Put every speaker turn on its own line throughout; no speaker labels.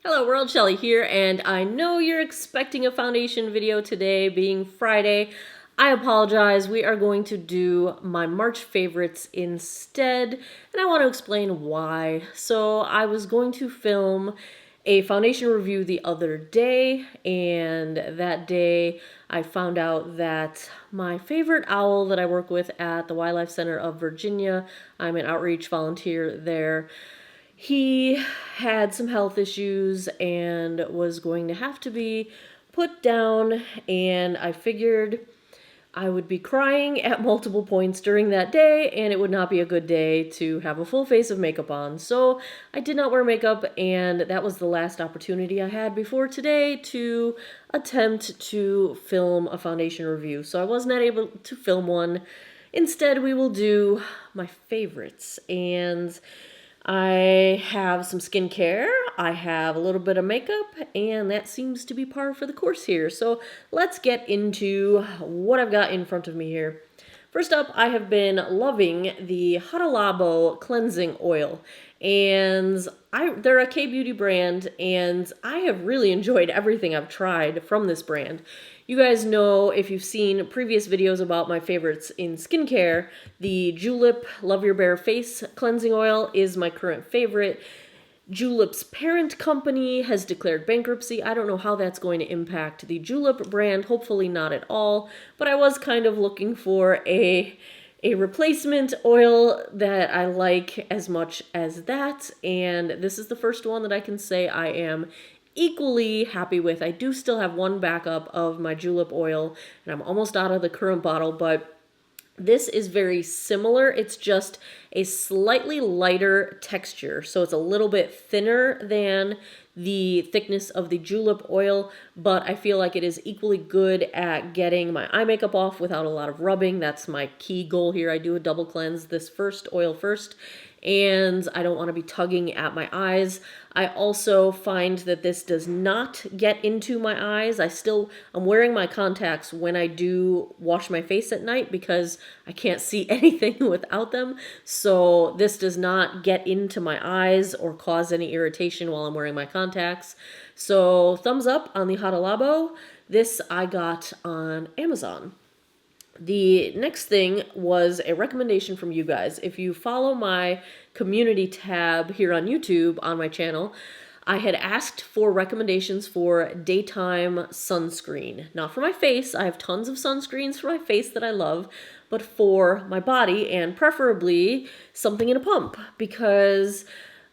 Hello world, Shelly here, and I know you're expecting a foundation video today, being Friday. I apologize, we are going to do my March favorites instead, and I want to explain why. So I was going to film a foundation review the other day, and that day I found out that my favorite owl that I work with at the Wildlife Center of Virginia, I'm an outreach volunteer there, he had some health issues and was going to have to be put down, and I figured I would be crying at multiple points during that day, and it would not be a good day to have a full face of makeup on. So I did not wear makeup, and that was the last opportunity I had before today to attempt to film a foundation review. So I was not able to film one. Instead, we will do my favorites, and I have some skincare, I have a little bit of makeup, and that seems to be par for the course here. So let's get into what I've got in front of me here. First up, I have been loving the Hada cleansing oil, and they're a K-beauty brand, and I have really enjoyed everything I've tried from this brand. You guys know, if you've seen previous videos about my favorites in skincare, the Julep Love Your Bare Face cleansing oil is my current favorite. Julep's parent company has declared bankruptcy. I don't know how that's going to impact the Julep brand, hopefully not at all, but I was kind of looking for a replacement oil that I like as much as that, and this is the first one that I can say I am equally happy with. I do still have one backup of my julep oil, and I'm almost out of the current bottle, but this is very similar. It's just a slightly lighter texture, so it's a little bit thinner than the thickness of the julep oil, but I feel like it is equally good at getting my eye makeup off without a lot of rubbing. That's my key goal here. I do a double cleanse, this oil first, and I don't want to be tugging at my eyes. I also find that this does not get into my eyes. I'm wearing my contacts when I do wash my face at night because I can't see anything without them. So this does not get into my eyes or cause any irritation while I'm wearing my contacts. So thumbs up on the Hada Labo. This I got on Amazon. The next thing was a recommendation from you guys. If you follow my community tab here on YouTube on my channel, I had asked for recommendations for daytime sunscreen. Not for my face, I have tons of sunscreens for my face that I love, but for my body, and preferably something in a pump, because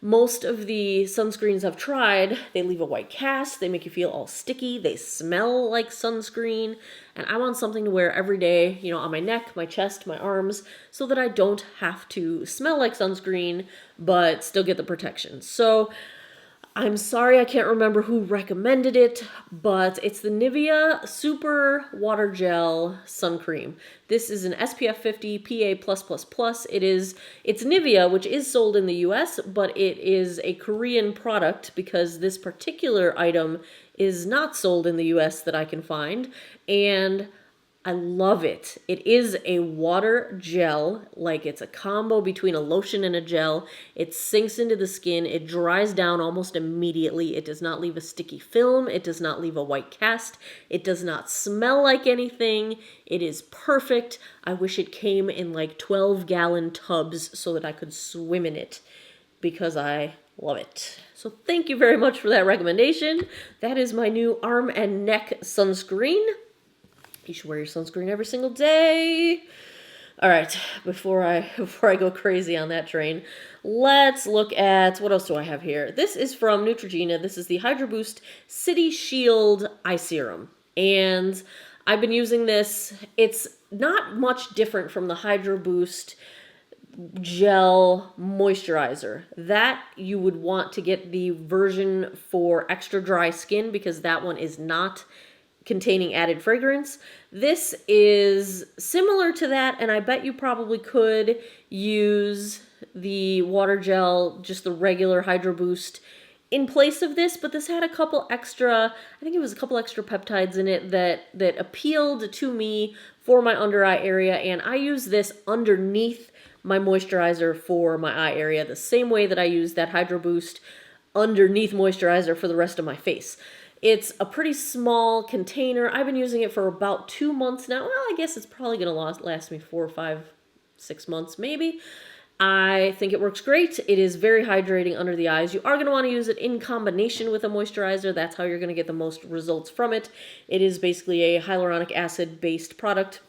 most of the sunscreens I've tried, they leave a white cast, they make you feel all sticky, they smell like sunscreen, and I want something to wear every day, on my neck, my chest, my arms, so that I don't have to smell like sunscreen, but still get the protection. So I'm sorry I can't remember who recommended it, but it's the Nivea Super Water Gel Sun Cream. This is an SPF 50 PA+++. It's Nivea, which is sold in the US, but it is a Korean product because this particular item is not sold in the US that I can find, and I love it. It is a water gel, like it's a combo between a lotion and a gel. It sinks into the skin. It dries down almost immediately. It does not leave a sticky film. It does not leave a white cast. It does not smell like anything. It is perfect. I wish it came in like 12-gallon tubs so that I could swim in it because I love it. So thank you very much for that recommendation. That is my new arm and neck sunscreen. You should wear your sunscreen every single day. All right, before I go crazy on that train, let's look at, what else do I have here? This is from Neutrogena. This is the Hydro Boost City Shield Eye Serum. And I've been using this. It's not much different from the Hydro Boost Gel Moisturizer. That you would want to get the version for extra dry skin because that one is not containing added fragrance. This is similar to that, and I bet you probably could use the water gel, just the regular Hydro Boost, in place of this, but this had a couple extra peptides in it that appealed to me for my under eye area, and I use this underneath my moisturizer for my eye area the same way that I use that Hydro Boost underneath moisturizer for the rest of my face. It's a pretty small container. I've been using it for about 2 months now. Well, I guess it's probably going to last me 4 or 5, 6 months maybe. I think it works great. It is very hydrating under the eyes. You are going to want to use it in combination with a moisturizer. That's how you're going to get the most results from it. It is basically a hyaluronic acid based product.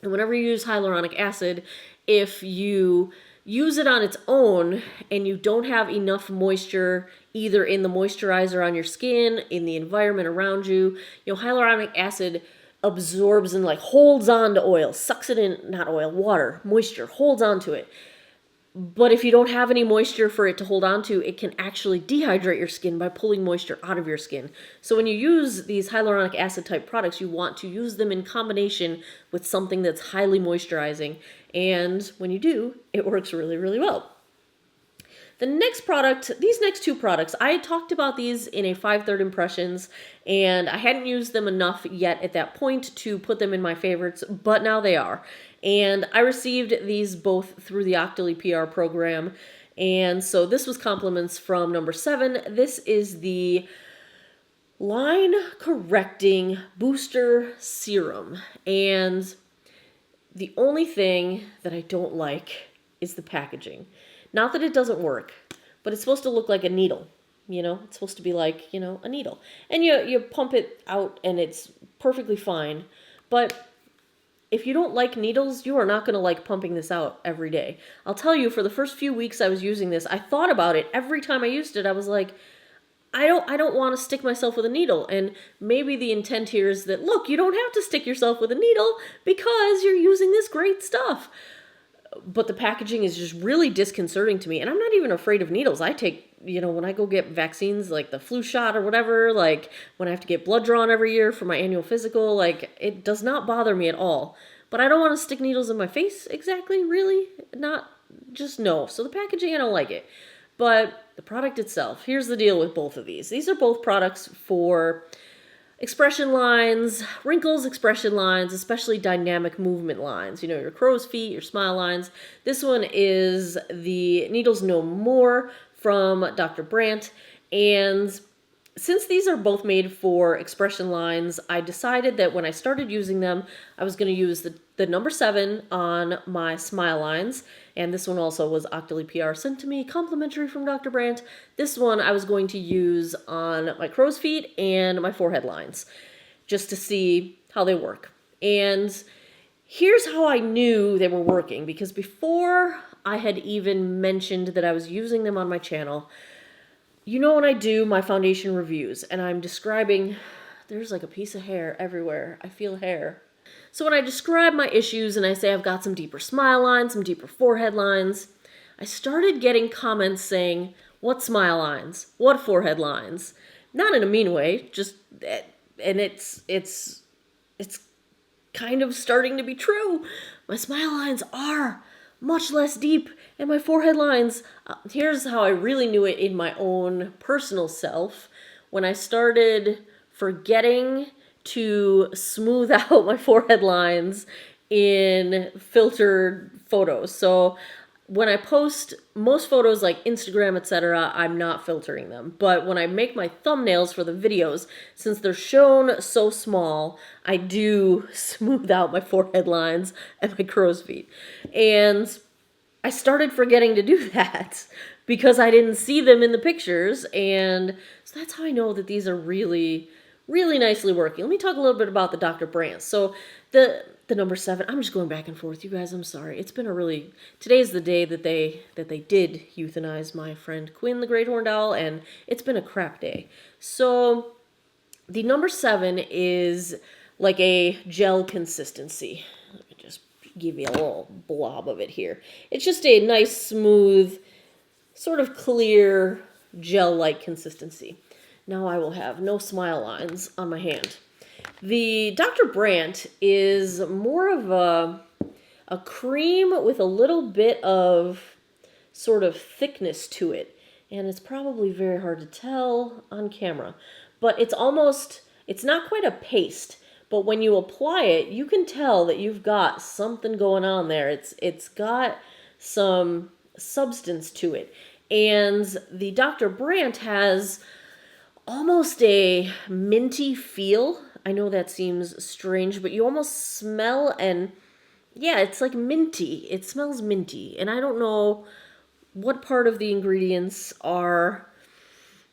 And whenever you use hyaluronic acid, if you use it on its own and you don't have enough moisture either in the moisturizer on your skin, in the environment around you, hyaluronic acid absorbs and like holds on to oil, sucks it in, not oil, water, moisture, holds on to it. But if you don't have any moisture for it to hold on to, it can actually dehydrate your skin by pulling moisture out of your skin. So when you use these hyaluronic acid type products, you want to use them in combination with something that's highly moisturizing. And when you do, it works really, really well. The next product, these next two products, I had talked about these in a 5/3 impressions, and I hadn't used them enough yet at that point to put them in my favorites, but now they are. And I received these both through the Octoly PR program, and so this was compliments from number 7. This is the Line Correcting Booster Serum, and the only thing that I don't like is the packaging. Not that it doesn't work, but it's supposed to look like a needle. It's supposed to be like, a needle. And you pump it out and it's perfectly fine. But if you don't like needles, you are not going to like pumping this out every day. I'll tell you, for the first few weeks I was using this, I thought about it. Every time I used it, I was like, I don't want to stick myself with a needle. And maybe the intent here is that, look, you don't have to stick yourself with a needle because you're using this great stuff. But the packaging is just really disconcerting to me. And I'm not even afraid of needles. I take, when I go get vaccines, like the flu shot or whatever, like when I have to get blood drawn every year for my annual physical, like it does not bother me at all. But I don't want to stick needles in my face exactly, really. No. So the packaging, I don't like it. But the product itself, here's the deal with both of these. These are both products for expression lines, wrinkles, expression lines, especially dynamic movement lines. Your crow's feet, your smile lines. This one is the Needles No More from Dr. Brandt. And since these are both made for expression lines, I decided that when I started using them, I was going to use the number 7 on my smile lines. And this one also was Octoly PR sent to me, complimentary from Dr. Brandt. This one I was going to use on my crow's feet and my forehead lines, just to see how they work. And here's how I knew they were working, because before I had even mentioned that I was using them on my channel, when I do my foundation reviews and I'm describing, there's like a piece of hair everywhere. I feel hair. So when I describe my issues and I say I've got some deeper smile lines, some deeper forehead lines, I started getting comments saying, what smile lines? What forehead lines? Not in a mean way, just, and it's kind of starting to be true. My smile lines are much less deep, and my forehead lines, here's how I really knew it in my own personal self. When I started forgetting to smooth out my forehead lines in filtered photos. So when I post most photos like Instagram, etc., I'm not filtering them. But when I make my thumbnails for the videos, since they're shown so small, I do smooth out my forehead lines and my crow's feet. And I started forgetting to do that because I didn't see them in the pictures. And so that's how I know that these are really nicely working. Let me talk a little bit about the Dr. Brandt. So the number 7, I'm just going back and forth, you guys, I'm sorry. It's been today's the day that they did euthanize my friend Quinn the Great Horned Owl, and it's been a crap day. So the number 7 is like a gel consistency. Let me just give you a little blob of it here. It's just a nice, smooth, sort of clear, gel-like consistency. Now I will have no smile lines on my hand. The Dr. Brandt is more of a cream with a little bit of sort of thickness to it. And it's probably very hard to tell on camera. But it's not quite a paste. But when you apply it, you can tell that you've got something going on there. It's got some substance to it. And the Dr. Brandt has almost a minty feel. I know that seems strange, but you almost smell, and yeah, it's like minty. It smells minty. And I don't know what part of the ingredients are.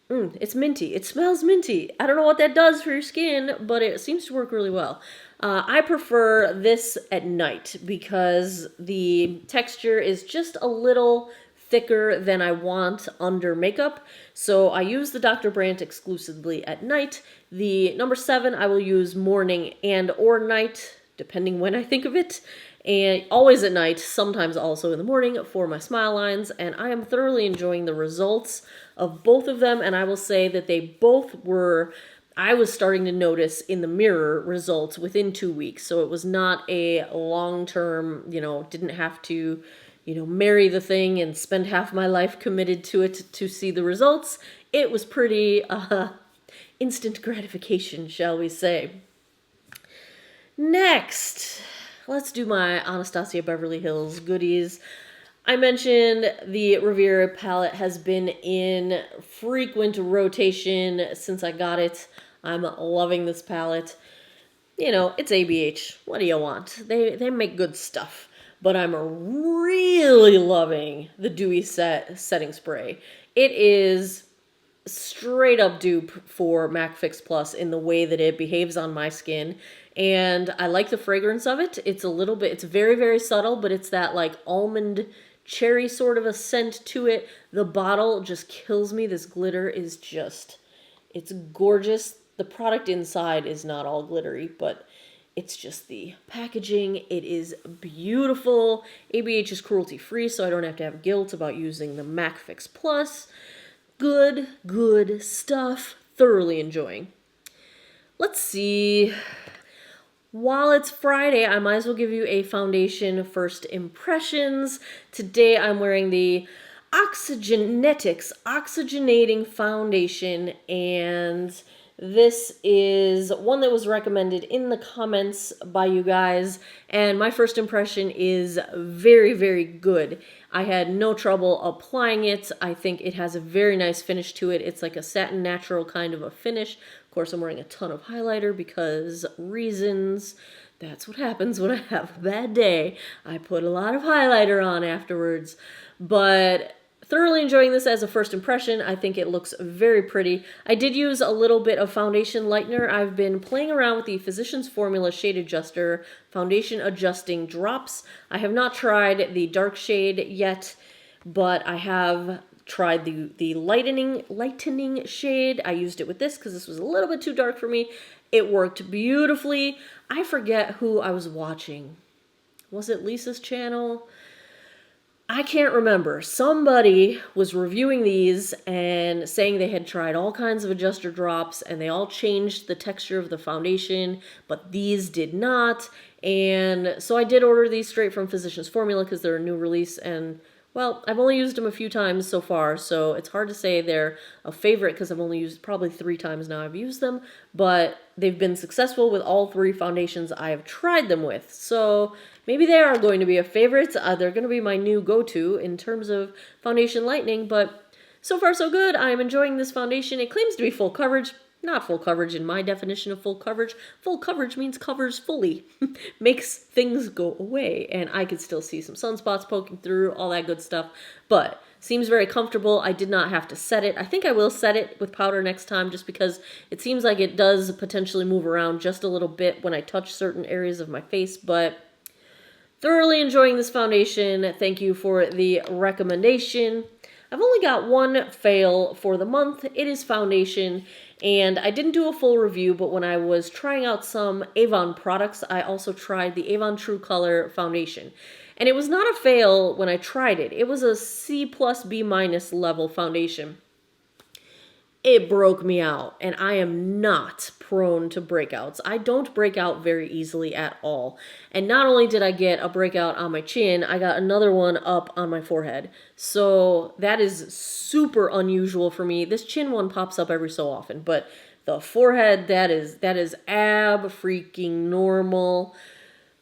It's minty. It smells minty. I don't know what that does for your skin, but it seems to work really well. I prefer this at night because the texture is just a little thicker than I want under makeup. So I use the Dr. Brandt exclusively at night. The number 7 I will use morning and or night, depending when I think of it. And always at night, sometimes also in the morning for my smile lines. And I am thoroughly enjoying the results of both of them. And I will say that they both were, I was starting to notice in the mirror results within 2 weeks. So it was not a long-term, didn't have to, marry the thing and spend half my life committed to it to see the results. It was pretty instant gratification, shall we say. Next, let's do my Anastasia Beverly Hills goodies. I mentioned the Riviera palette has been in frequent rotation since I got it. I'm loving this palette. It's ABH. What do you want? They make good stuff. But I'm really loving the Dewy Setting Spray. It is straight up dupe for MAC Fix Plus in the way that it behaves on my skin. And I like the fragrance of it. It's it's very, very subtle, but it's that like almond cherry sort of a scent to it. The bottle just kills me. This glitter is it's gorgeous. The product inside is not all glittery, but it's just the packaging. It is beautiful. ABH is cruelty free, so I don't have to have guilt about using the MAC Fix Plus. Good stuff. Thoroughly enjoying. Let's see. While it's Friday, I might as well give you a foundation first impressions. Today I'm wearing the Oxygenetics Oxygenating Foundation, and this is one that was recommended in the comments by you guys, and my first impression is very, very good. I had no trouble applying it. I think it has a very nice finish to it. It's like a satin natural kind of a finish. Of course, I'm wearing a ton of highlighter because reasons. That's what happens when I have a bad day. I put a lot of highlighter on afterwards. But thoroughly enjoying this as a first impression. I think it looks very pretty. I did use a little bit of foundation lightener. I've been playing around with the Physicians Formula Shade Adjuster Foundation Adjusting Drops. I have not tried the dark shade yet, but I have tried the lightening shade. I used it with this because this was a little bit too dark for me. It worked beautifully. I forget who I was watching. Was it Lisa's channel? I can't remember. Somebody was reviewing these and saying they had tried all kinds of adjuster drops and they all changed the texture of the foundation, but these did not. And so I did order these straight from Physicians Formula because they're a new release, and well, I've only used them a few times so far, so it's hard to say they're a favorite because I've only used probably 3 times now I've used them, but they've been successful with all 3 foundations I have tried them with. So maybe they are going to be a favorite. They're going to be my new go-to in terms of foundation lightening, but so far so good. I'm enjoying this foundation. It claims to be full coverage. Not full coverage in my definition of full coverage. Full coverage means covers fully. Makes things go away. And I could still see some sunspots poking through, all that good stuff. But seems very comfortable. I did not have to set it. I think I will set it with powder next time just because it seems like it does potentially move around just a little bit when I touch certain areas of my face. But thoroughly enjoying this foundation. Thank you for the recommendation. I've only got one fail for the month. It is foundation. And I didn't do a full review, but when I was trying out some Avon products, I also tried the Avon True Color foundation. And it was not a fail when I tried it. It was a C plus B minus level foundation. It broke me out, and I am not prone to breakouts. I don't break out very easily at all. And not only did I get a breakout on my chin, I got another one up on my forehead. So that is super unusual for me. This chin one pops up every so often, but the forehead, that is ab freaking normal.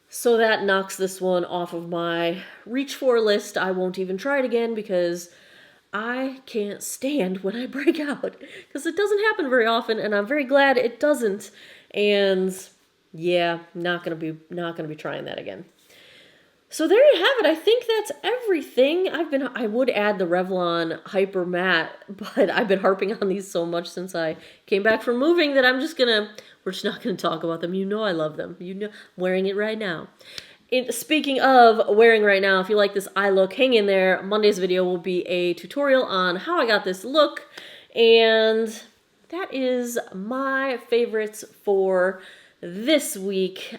So that knocks this one off of my reach for list. I won't even try it again because I can't stand when I break out because it doesn't happen very often, and I'm very glad it doesn't. And yeah, not gonna be trying that again. So there you have it. I think that's everything. I would add the Revlon Hyper Matte, but I've been harping on these so much since I came back from moving that we're just not gonna talk about them. You know I love them. You know, I'm wearing it right now. Speaking of wearing right now, if you like this eye look, hang in there. Monday's video will be a tutorial on how I got this look, and that is my favorites for this week.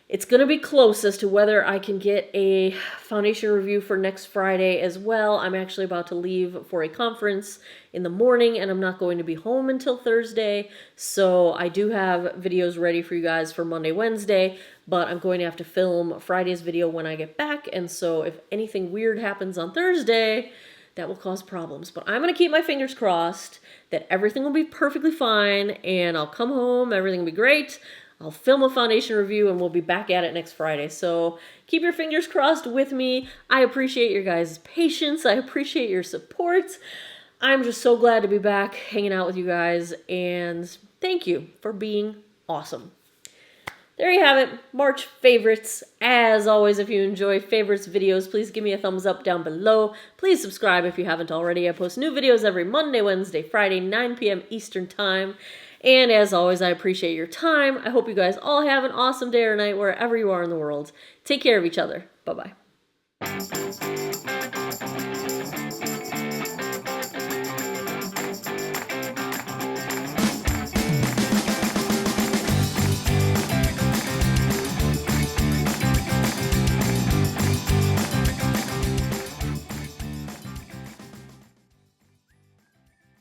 It's going to be close as to whether I can get a foundation review for next Friday as well. I'm actually about to leave for a conference in the morning, and I'm not going to be home until Thursday. So I do have videos ready for you guys for Monday, Wednesday, but I'm going to have to film Friday's video when I get back. And so if anything weird happens on Thursday, that will cause problems. But I'm going to keep my fingers crossed that everything will be perfectly fine, and I'll come home, everything will be great. I'll film a foundation review, and we'll be back at it next Friday. So keep your fingers crossed with me. I appreciate your guys' patience. I appreciate your support. I'm just so glad to be back hanging out with you guys, and thank you for being awesome. There you have it, March favorites. As always, if you enjoy favorites videos, please give me a thumbs up down below. Please subscribe if you haven't already. I post new videos every Monday, Wednesday, Friday, 9 p.m. Eastern Time. And as always, I appreciate your time. I hope you guys all have an awesome day or night wherever you are in the world. Take care of each other. Bye-bye.